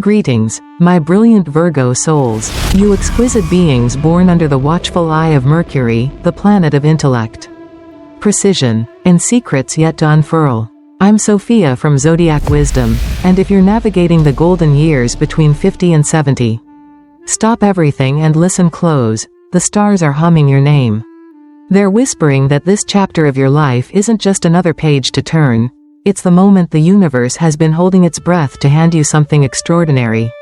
Greetings, my brilliant Virgo souls, you exquisite beings born under the watchful eye of Mercury, the planet of intellect, precision, and secrets yet to unfurl. I'm Sophia from Zodiac Wisdom, and if you're navigating the golden years between 50 and 70, stop everything and listen close. The stars are humming your name. They're whispering that this chapter of your life isn't just another page to turn. It's the moment the universe has been holding its breath to hand you something extraordinary.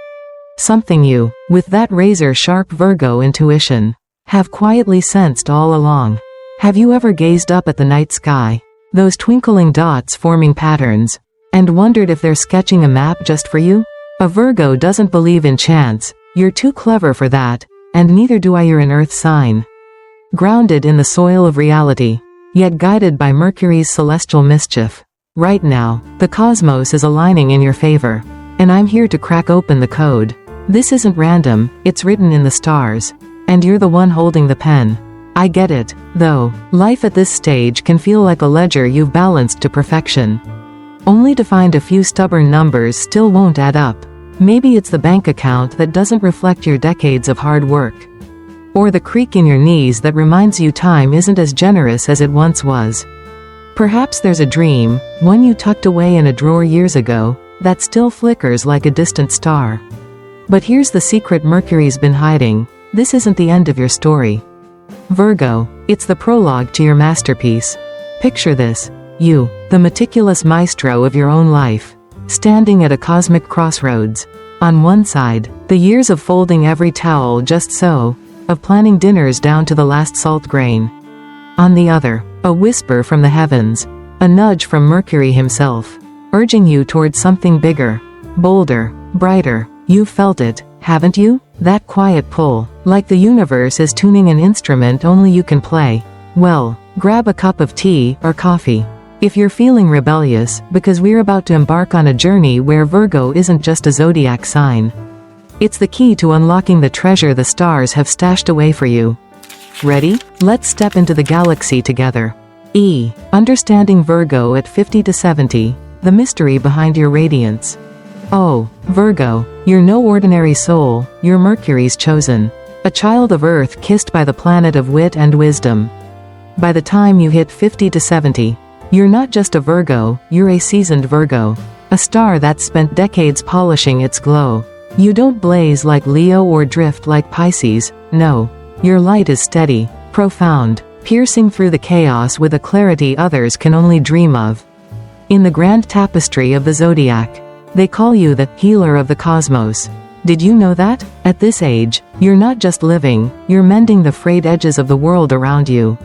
Something you, with that razor-sharp Virgo intuition, have quietly sensed all along. Have you ever gazed up at the night sky, those twinkling dots forming patterns, and wondered if they're sketching a map just for you? A Virgo doesn't believe in chance. You're too clever for that, and neither do I. You're an earth sign, grounded in the soil of reality, yet guided by Mercury's celestial mischief. Right now, the cosmos is aligning in your favor, and I'm here to crack open the code. This isn't random, it's written in the stars, and you're the one holding the pen. I get it, though. Life at this stage can feel like a ledger you've balanced to perfection, only to find a few stubborn numbers still won't add up. Maybe it's the bank account that doesn't reflect your decades of hard work, or the creak in your knees that reminds you time isn't as generous as it once was. Perhaps there's a dream, one you tucked away in a drawer years ago, that still flickers like a distant star. But here's the secret Mercury's been hiding. This isn't the end of your story, Virgo. It's the prologue to your masterpiece. Picture this. You, the meticulous maestro of your own life, standing at a cosmic crossroads. On one side, the years of folding every towel just so, of planning dinners down to the last salt grain. On the other, a whisper from the heavens, a nudge from Mercury himself, urging you towards something bigger, bolder, brighter. You've felt it, haven't you? That quiet pull, like the universe is tuning an instrument only you can play. Well, grab a cup of tea or coffee if you're feeling rebellious, because we're about to embark on a journey where Virgo isn't just a zodiac sign. It's the key to unlocking the treasure the stars have stashed away for you. Ready? Let's step into the galaxy together. Understanding Virgo at 50 to 70, the mystery behind your radiance. Oh, Virgo, you're no ordinary soul, you're Mercury's chosen. A child of Earth kissed by the planet of wit and wisdom. By the time you hit 50 to 70, you're not just a Virgo, you're a seasoned Virgo. A star that's spent decades polishing its glow. You don't blaze like Leo or drift like Pisces, no. Your light is steady, profound, piercing through the chaos with a clarity others can only dream of. In the grand tapestry of the zodiac, they call you the healer of the cosmos. Did you know that? At this age, you're not just living, you're mending the frayed edges of the world around you.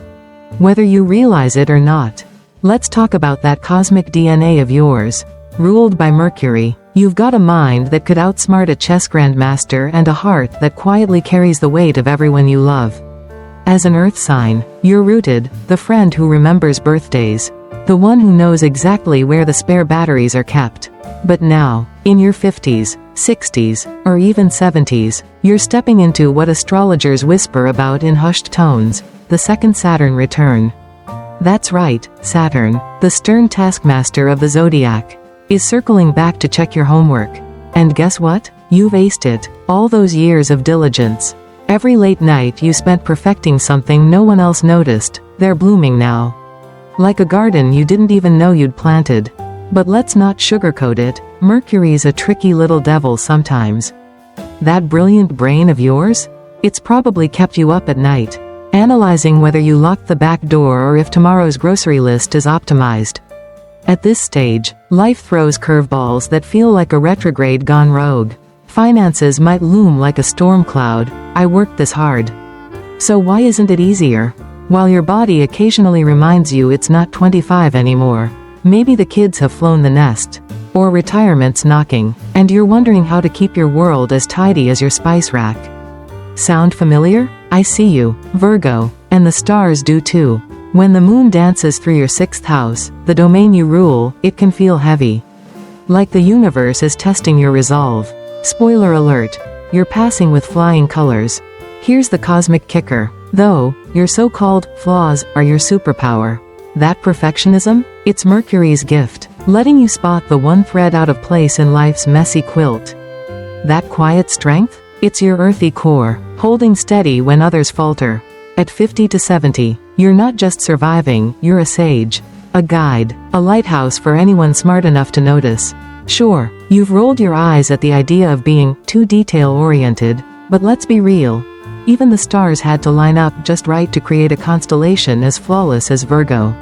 Whether you realize it or not. Let's talk about that cosmic DNA of yours. Ruled by Mercury, you've got a mind that could outsmart a chess grandmaster and a heart that quietly carries the weight of everyone you love. As an earth sign, you're rooted, the friend who remembers birthdays, the one who knows exactly where the spare batteries are kept. But now, in your 50s, 60s, or even 70s, you're stepping into what astrologers whisper about in hushed tones, the second Saturn return. That's right, Saturn, the stern taskmaster of the zodiac, is circling back to check your homework. And guess what? You've aced it. All those years of diligence. Every late night you spent perfecting something no one else noticed, they're blooming now. Like a garden you didn't even know you'd planted. But let's not sugarcoat it, Mercury's a tricky little devil sometimes. That brilliant brain of yours? It's probably kept you up at night, analyzing whether you locked the back door or if tomorrow's grocery list is optimized. At this stage, life throws curveballs that feel like a retrograde gone rogue. Finances might loom like a storm cloud. I worked this hard, so why isn't it easier? While your body occasionally reminds you it's not 25 anymore. Maybe the kids have flown the nest, or retirement's knocking, and you're wondering how to keep your world as tidy as your spice rack. Sound familiar? I see you, Virgo, and the stars do too. When the moon dances through your 6th house, the domain you rule, it can feel heavy. Like the universe is testing your resolve. Spoiler alert, you're passing with flying colors. Here's the cosmic kicker. Though, your so-called flaws are your superpower. That perfectionism? It's Mercury's gift, letting you spot the one thread out of place in life's messy quilt. That quiet strength? It's your earthy core, holding steady when others falter. At 50 to 70, you're not just surviving, you're a sage. A guide, a lighthouse for anyone smart enough to notice. Sure, you've rolled your eyes at the idea of being too detail-oriented, but let's be real. Even the stars had to line up just right to create a constellation as flawless as Virgo.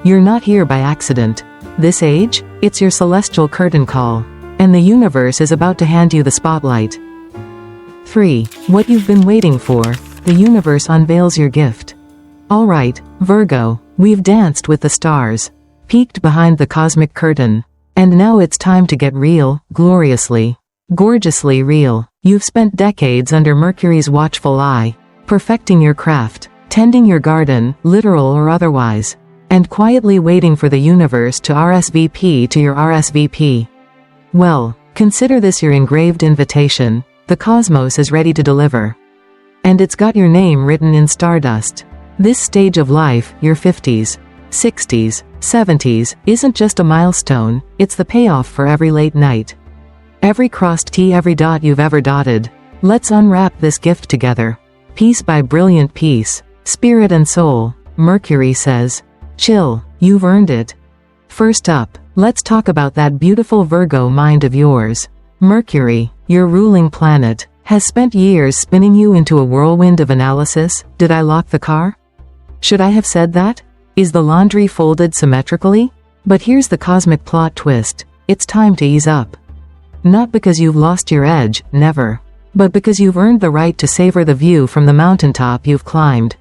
You're not here by accident. This age? It's your celestial curtain call. And the universe is about to hand you the spotlight. 3. What you've been waiting for. The universe unveils your gift. Alright, Virgo, we've danced with the stars, peeked behind the cosmic curtain. And now it's time to get real, gloriously, gorgeously real. You've spent decades under Mercury's watchful eye, perfecting your craft, tending your garden, literal or otherwise, and quietly waiting for the universe to RSVP to your RSVP. Well, consider this your engraved invitation. The cosmos is ready to deliver. And it's got your name written in stardust. This stage of life, your 50s, 60s, 70s, isn't just a milestone, it's the payoff for every late night. Every crossed T, every dot you've ever dotted. Let's unwrap this gift together. Piece by brilliant piece. Spirit and soul, Mercury says. Chill, you've earned it. First up, let's talk about that beautiful Virgo mind of yours. Mercury, your ruling planet, has spent years spinning you into a whirlwind of analysis. Did I lock the car? Should I have said that? Is the laundry folded symmetrically? But here's the cosmic plot twist. It's time to ease up. Not because you've lost your edge, never. But because you've earned the right to savor the view from the mountaintop you've climbed.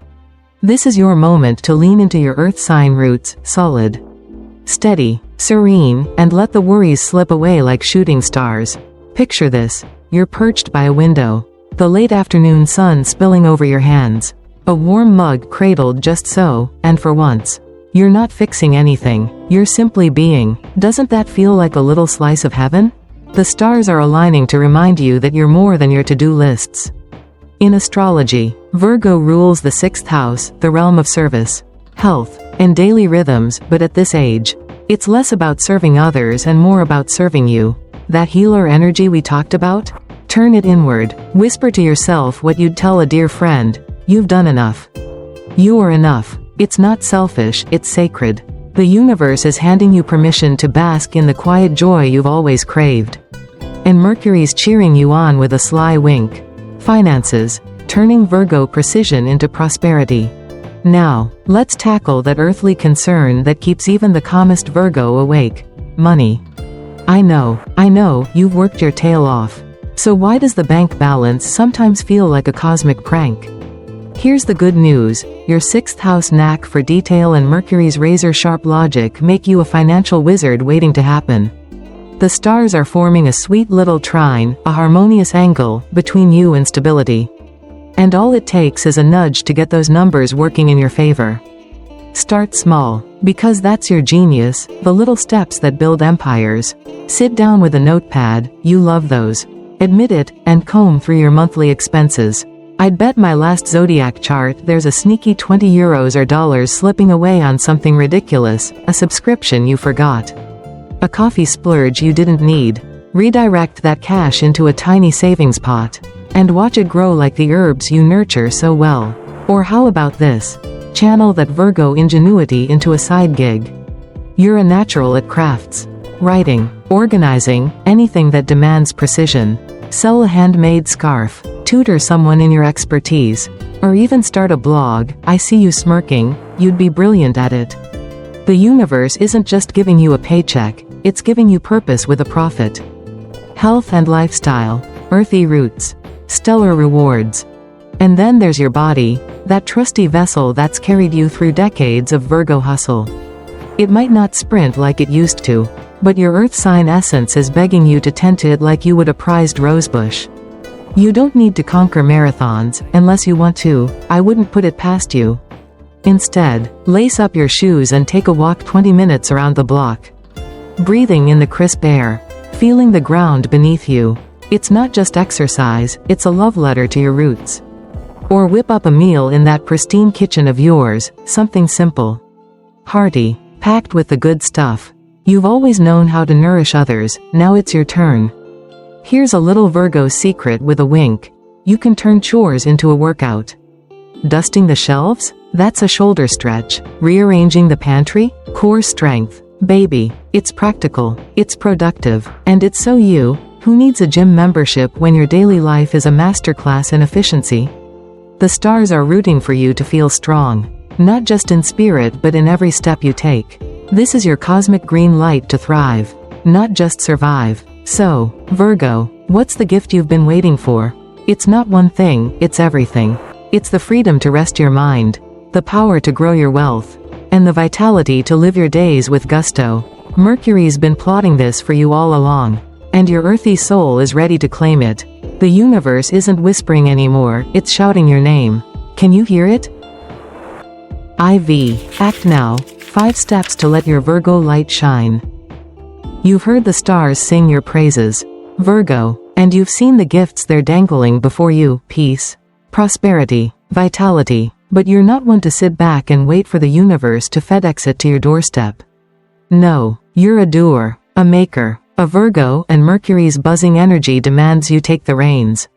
This is your moment to lean into your earth sign roots, solid, steady, serene, and let the worries slip away like shooting stars. Picture this. You're perched by a window. The late afternoon sun spilling over your hands. A warm mug cradled just so, and for once. You're not fixing anything, you're simply being. Doesn't that feel like a little slice of heaven? The stars are aligning to remind you that you're more than your to-do lists. In astrology, Virgo rules the 6th house, the realm of service, health, and daily rhythms, but at this age, it's less about serving others and more about serving you. That healer energy we talked about? Turn it inward. Whisper to yourself what you'd tell a dear friend. You've done enough. You are enough. It's not selfish, it's sacred. The universe is handing you permission to bask in the quiet joy you've always craved. And Mercury's cheering you on with a sly wink. Finances, turning Virgo precision into prosperity. Now, let's tackle that earthly concern that keeps even the calmest Virgo awake. Money. I know, you've worked your tail off. So why does the bank balance sometimes feel like a cosmic prank? Here's the good news. Your 6th house knack for detail and Mercury's razor-sharp logic make you a financial wizard waiting to happen. The stars are forming a sweet little trine, a harmonious angle, between you and stability. And all it takes is a nudge to get those numbers working in your favor. Start small, because that's your genius, the little steps that build empires. Sit down with a notepad, you love those. Admit it, and comb through your monthly expenses. I'd bet my last zodiac chart there's a sneaky €20 or dollars slipping away on something ridiculous, a subscription you forgot. A coffee splurge you didn't need. Redirect that cash into a tiny savings pot. And watch it grow like the herbs you nurture so well. Or how about this? Channel that Virgo ingenuity into a side gig. You're a natural at crafts. Writing, organizing, anything that demands precision. Sell a handmade scarf, tutor someone in your expertise, or even start a blog. I see you smirking, you'd be brilliant at it. The universe isn't just giving you a paycheck, it's giving you purpose with a profit. Health and lifestyle, earthy roots, stellar rewards. And then there's your body, that trusty vessel that's carried you through decades of Virgo hustle. It might not sprint like it used to, but your earth sign essence is begging you to tend to it like you would a prized rosebush. You don't need to conquer marathons, unless you want to. I wouldn't put it past you. Instead, lace up your shoes and take a walk 20 minutes around the block. Breathing in the crisp air, feeling the ground beneath you. It's not just exercise, it's a love letter to your roots. Or whip up a meal in that pristine kitchen of yours, something simple, hearty, packed with the good stuff. You've always known how to nourish others, now it's your turn. Here's a little Virgo secret with a wink. You can turn chores into a workout. Dusting the shelves? That's a shoulder stretch. Rearranging the pantry? Core strength. Baby, it's practical, it's productive, and it's so you. Who needs a gym membership when your daily life is a masterclass in efficiency? The stars are rooting for you to feel strong. Not just in spirit but in every step you take. This is your cosmic green light to thrive, not just survive. So, Virgo, what's the gift you've been waiting for? It's not one thing, it's everything. It's the freedom to rest your mind, the power to grow your wealth, and the vitality to live your days with gusto. Mercury's been plotting this for you all along, and your earthy soul is ready to claim it. The universe isn't whispering anymore, it's shouting your name. Can you hear it? IV. Act now. 5 steps to let your Virgo light shine. You've heard the stars sing your praises, Virgo, and you've seen the gifts they're dangling before you: peace, prosperity, vitality, but you're not one to sit back and wait for the universe to FedEx it to your doorstep. No, you're a doer, a maker, a Virgo, and Mercury's buzzing energy demands you take the reins.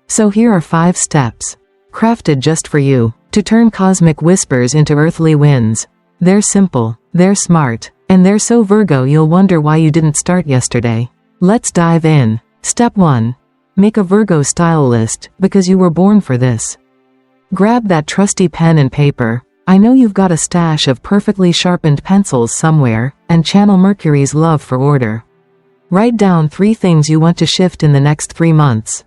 So here are 5 steps, crafted just for you, to turn cosmic whispers into earthly winds. They're simple, they're smart, and they're so Virgo you'll wonder why you didn't start yesterday. Let's dive in. Step 1. Make a Virgo style list, because you were born for this. Grab that trusty pen and paper. I know you've got a stash of perfectly sharpened pencils somewhere, and channel Mercury's love for order. Write down 3 things you want to shift in the next 3 months.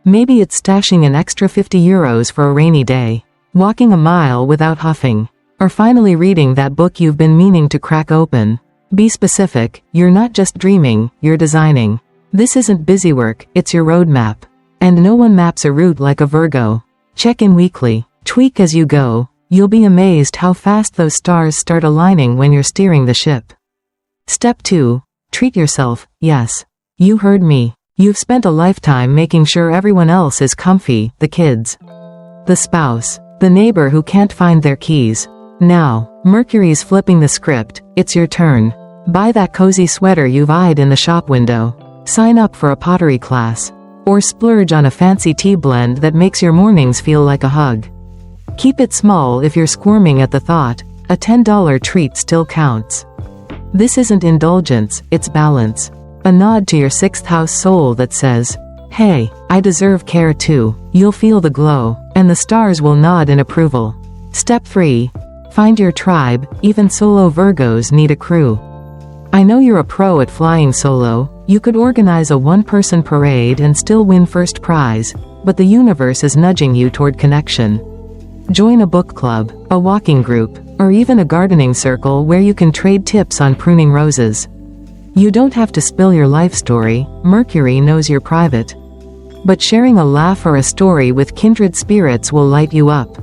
Maybe it's stashing an extra €50 for a rainy day, walking a mile without huffing, or finally reading that book you've been meaning to crack open. Be specific, you're not just dreaming, you're designing. This isn't busywork, it's your roadmap. And no one maps a route like a Virgo. Check in weekly, tweak as you go. You'll be amazed how fast those stars start aligning when you're steering the ship. Step 2. Treat yourself. Yes, you heard me. You've spent a lifetime making sure everyone else is comfy, the kids, the spouse, the neighbor who can't find their keys. Now, Mercury's flipping the script. It's your turn. Buy that cozy sweater you've eyed in the shop window. Sign up for a pottery class. Or splurge on a fancy tea blend that makes your mornings feel like a hug. Keep it small if you're squirming at the thought. A $10 treat still counts. This isn't indulgence, it's balance. A nod to your 6th house soul that says, hey, I deserve care too. You'll feel the glow, and the stars will nod in approval. Step 3. Find your tribe. Even solo Virgos need a crew. I know you're a pro at flying solo. You could organize a 1-person parade and still win first prize, but the universe is nudging you toward connection. Join a book club, a walking group, or even a gardening circle where you can trade tips on pruning roses. You don't have to spill your life story, Mercury knows you're private. But sharing a laugh or a story with kindred spirits will light you up.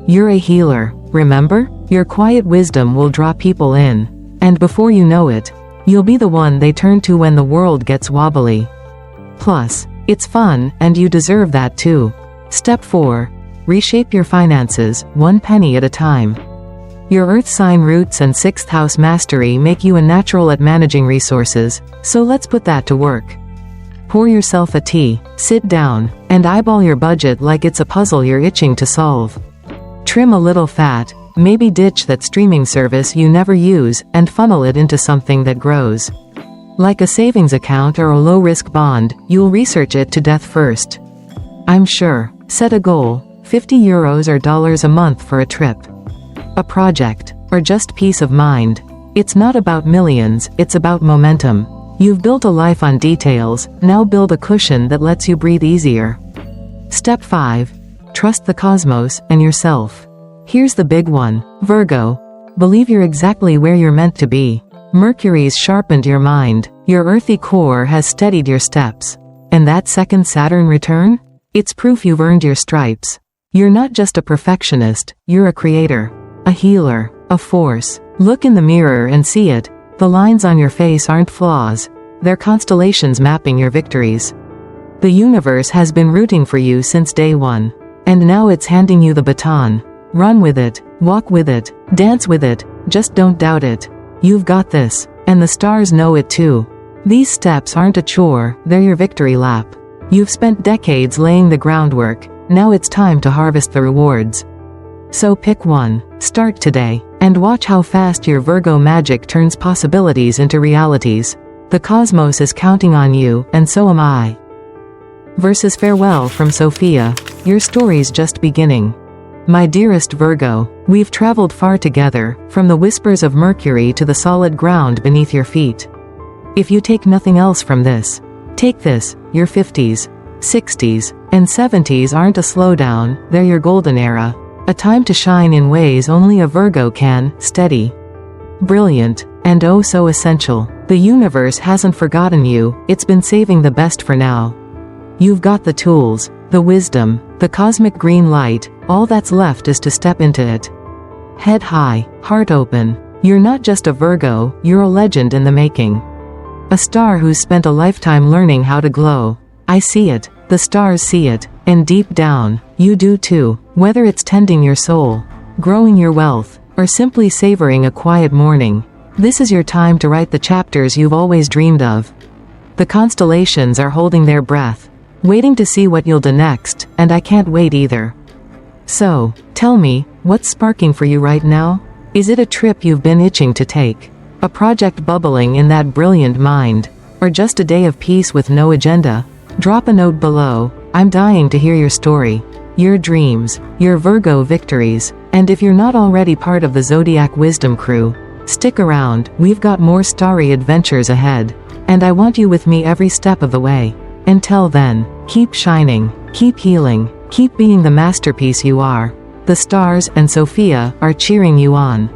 You're a healer, remember? Your quiet wisdom will draw people in, and before you know it, you'll be the one they turn to when the world gets wobbly. Plus, it's fun, and you deserve that too. Step 4. Reshape your finances, 1 penny at a time. Your earth sign roots and 6th house mastery make you a natural at managing resources, so let's put that to work. Pour yourself a tea, sit down, and eyeball your budget like it's a puzzle you're itching to solve. Trim a little fat, maybe ditch that streaming service you never use, and funnel it into something that grows. Like a savings account or a low-risk bond, you'll research it to death first. I'm sure. Set a goal, €50 or dollars a month for a trip, a project, or just peace of mind. It's not about millions, it's about momentum. You've built a life on details, now build a cushion that lets you breathe easier. Step 5. Trust the cosmos and yourself. Here's the big one, Virgo. Believe you're exactly where you're meant to be. Mercury's sharpened your mind, your earthy core has steadied your steps. And that second Saturn return? It's proof you've earned your stripes. You're not just a perfectionist, you're a creator, a healer, a force. Look in the mirror and see it. The lines on your face aren't flaws, they're constellations mapping your victories. The universe has been rooting for you since day one. And now it's handing you the baton. Run with it, walk with it, dance with it, just don't doubt it. You've got this, and the stars know it too. These steps aren't a chore, they're your victory lap. You've spent decades laying the groundwork, now it's time to harvest the rewards. So pick one, start today, and watch how fast your Virgo magic turns possibilities into realities. The cosmos is counting on you, and so am I. Versus farewell from Sophia, your story's just beginning. My dearest Virgo, we've traveled far together, from the whispers of Mercury to the solid ground beneath your feet. If you take nothing else from this, take this: your 50s, 60s, and 70s aren't a slowdown, they're your golden era. A time to shine in ways only a Virgo can: steady, brilliant, and oh so essential. The universe hasn't forgotten you, it's been saving the best for now. You've got the tools, the wisdom, the cosmic green light, all that's left is to step into it. Head high, heart open. You're not just a Virgo, you're a legend in the making. A star who's spent a lifetime learning how to glow. I see it, the stars see it, and deep down, you do too. Whether it's tending your soul, growing your wealth, or simply savoring a quiet morning, this is your time to write the chapters you've always dreamed of. The constellations are holding their breath, waiting to see what you'll do next, and I can't wait either. So, tell me, what's sparking for you right now? Is it a trip you've been itching to take? A project bubbling in that brilliant mind? Or just a day of peace with no agenda? Drop a note below. I'm dying to hear your story, your dreams, your Virgo victories, and if you're not already part of the Zodiac Wisdom crew, stick around, we've got more starry adventures ahead, and I want you with me every step of the way. Until then, keep shining, keep healing, keep being the masterpiece you are. The stars and Sophia are cheering you on.